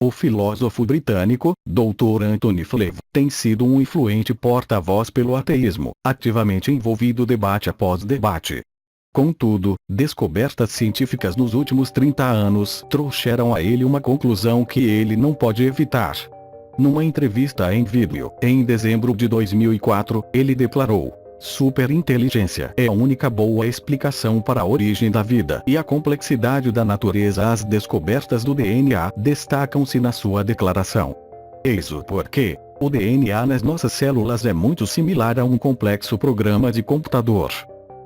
O filósofo britânico, Dr. Anthony Flew, tem sido um influente porta-voz pelo ateísmo, ativamente envolvido debate após debate. Contudo, descobertas científicas nos últimos 30 anos trouxeram a ele uma conclusão que ele não pode evitar. Numa entrevista em vídeo, em dezembro de 2004, ele declarou: superinteligência é a única boa explicação para a origem da vida e a complexidade da natureza. As descobertas do DNA destacam-se na sua declaração. Eis o porquê. O DNA nas nossas células é muito similar a um complexo programa de computador.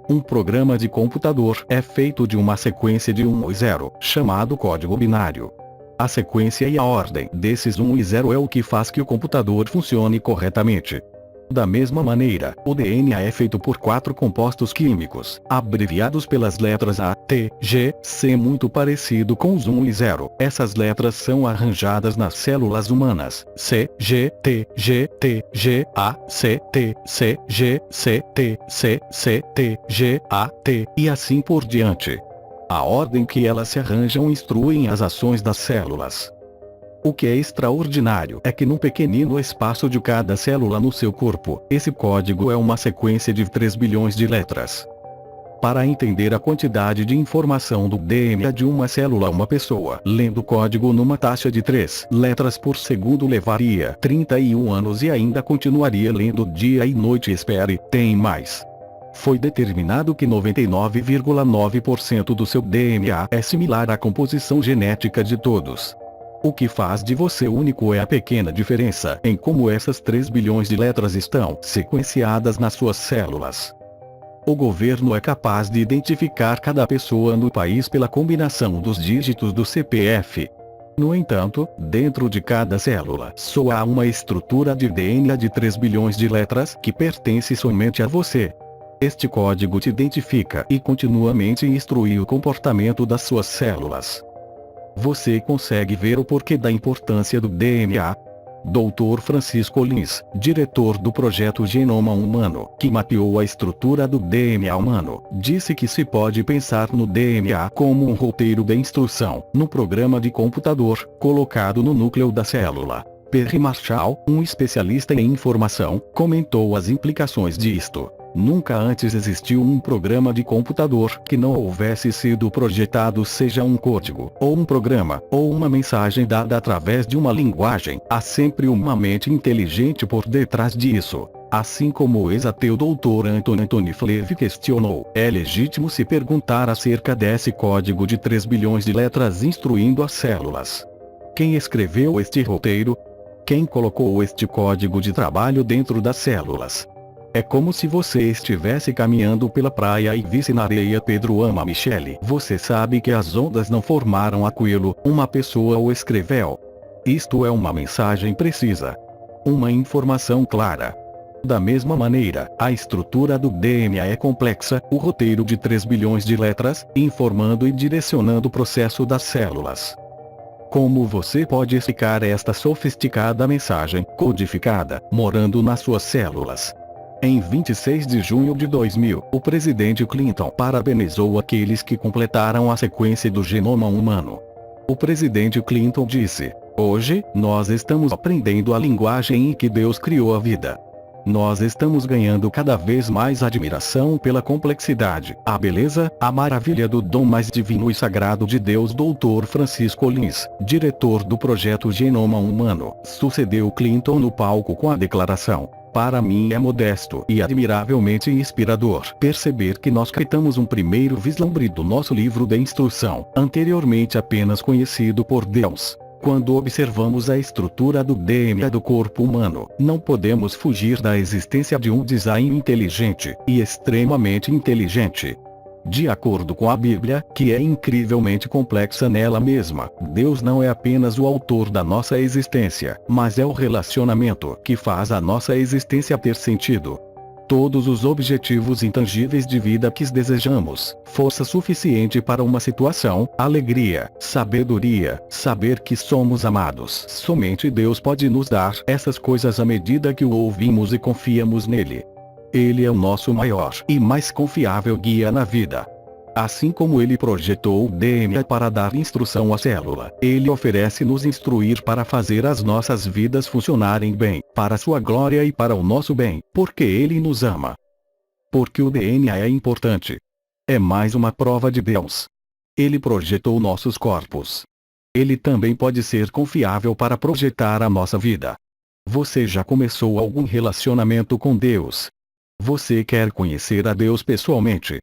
Um programa de computador é feito de uma sequência de 1 e 0, chamado código binário. A sequência e a ordem desses 1 e 0 é o que faz que o computador funcione corretamente. Da mesma maneira, o DNA é feito por 4 compostos químicos, abreviados pelas letras A, T, G, C, muito parecido com os 1 e 0. Essas letras são arranjadas nas células humanas: C, G, T, G, T, G, A, C, T, C, G, C, T, C, C, T, G, A, T, e assim por diante. A ordem que elas se arranjam instruem as ações das células. O que é extraordinário é que num pequenino espaço de cada célula no seu corpo, esse código é uma sequência de 3 bilhões de letras. Para entender a quantidade de informação do DNA de uma célula, uma pessoa lendo o código numa taxa de 3 letras por segundo levaria 31 anos e ainda continuaria lendo dia e noite. Espere, tem mais. Foi determinado que 99,9% do seu DNA é similar à composição genética de todos. O que faz de você único é a pequena diferença em como essas 3 bilhões de letras estão sequenciadas nas suas células. O governo é capaz de identificar cada pessoa no país pela combinação dos dígitos do CPF. No entanto, dentro de cada célula só há uma estrutura de DNA de 3 bilhões de letras que pertence somente a você. Este código te identifica e continuamente instrui o comportamento das suas células. Você consegue ver o porquê da importância do DNA? Dr. Francisco Lins, diretor do projeto Genoma Humano, que mapeou a estrutura do DNA humano, disse que se pode pensar no DNA como um roteiro de instrução, no programa de computador, colocado no núcleo da célula. Perry Marshall, um especialista em informação, comentou as implicações disto. Nunca antes existiu um programa de computador que não houvesse sido projetado, seja um código, ou um programa, ou uma mensagem dada através de uma linguagem. Há sempre uma mente inteligente por detrás disso. Assim como o ex-ateu Dr. Anthony Flew questionou, é legítimo se perguntar acerca desse código de 3 bilhões de letras instruindo as células. Quem escreveu este roteiro? Quem colocou este código de trabalho dentro das células? É como se você estivesse caminhando pela praia e visse na areia Pedro ama Michele. Você sabe que as ondas não formaram aquilo, uma pessoa o escreveu. Isto é uma mensagem precisa. Uma informação clara. Da mesma maneira, a estrutura do DNA é complexa, o roteiro de 3 bilhões de letras, informando e direcionando o processo das células. Como você pode explicar esta sofisticada mensagem, codificada, morando nas suas células? Em 26 de junho de 2000, o presidente Clinton parabenizou aqueles que completaram a sequência do genoma humano. O presidente Clinton disse: hoje, nós estamos aprendendo a linguagem em que Deus criou a vida. Nós estamos ganhando cada vez mais admiração pela complexidade, a beleza, a maravilha do dom mais divino e sagrado de Deus. Dr. Francisco Lins, diretor do projeto Genoma Humano, sucedeu Clinton no palco com a declaração: para mim é modesto e admiravelmente inspirador perceber que nós captamos um primeiro vislumbre do nosso livro de instrução, anteriormente apenas conhecido por Deus. Quando observamos a estrutura do DNA do corpo humano, não podemos fugir da existência de um design inteligente, e extremamente inteligente. De acordo com a Bíblia, que é incrivelmente complexa nela mesma, Deus não é apenas o autor da nossa existência, mas é o relacionamento que faz a nossa existência ter sentido. Todos os objetivos intangíveis de vida que desejamos, força suficiente para uma situação, alegria, sabedoria, saber que somos amados. Somente Deus pode nos dar essas coisas à medida que o ouvimos e confiamos nele. Ele é o nosso maior e mais confiável guia na vida. Assim como ele projetou o DNA para dar instrução à célula, ele oferece nos instruir para fazer as nossas vidas funcionarem bem, para sua glória e para o nosso bem, porque ele nos ama. Porque o DNA é importante. É mais uma prova de Deus. Ele projetou nossos corpos. Ele também pode ser confiável para projetar a nossa vida. Você já começou algum relacionamento com Deus? Você quer conhecer a Deus pessoalmente?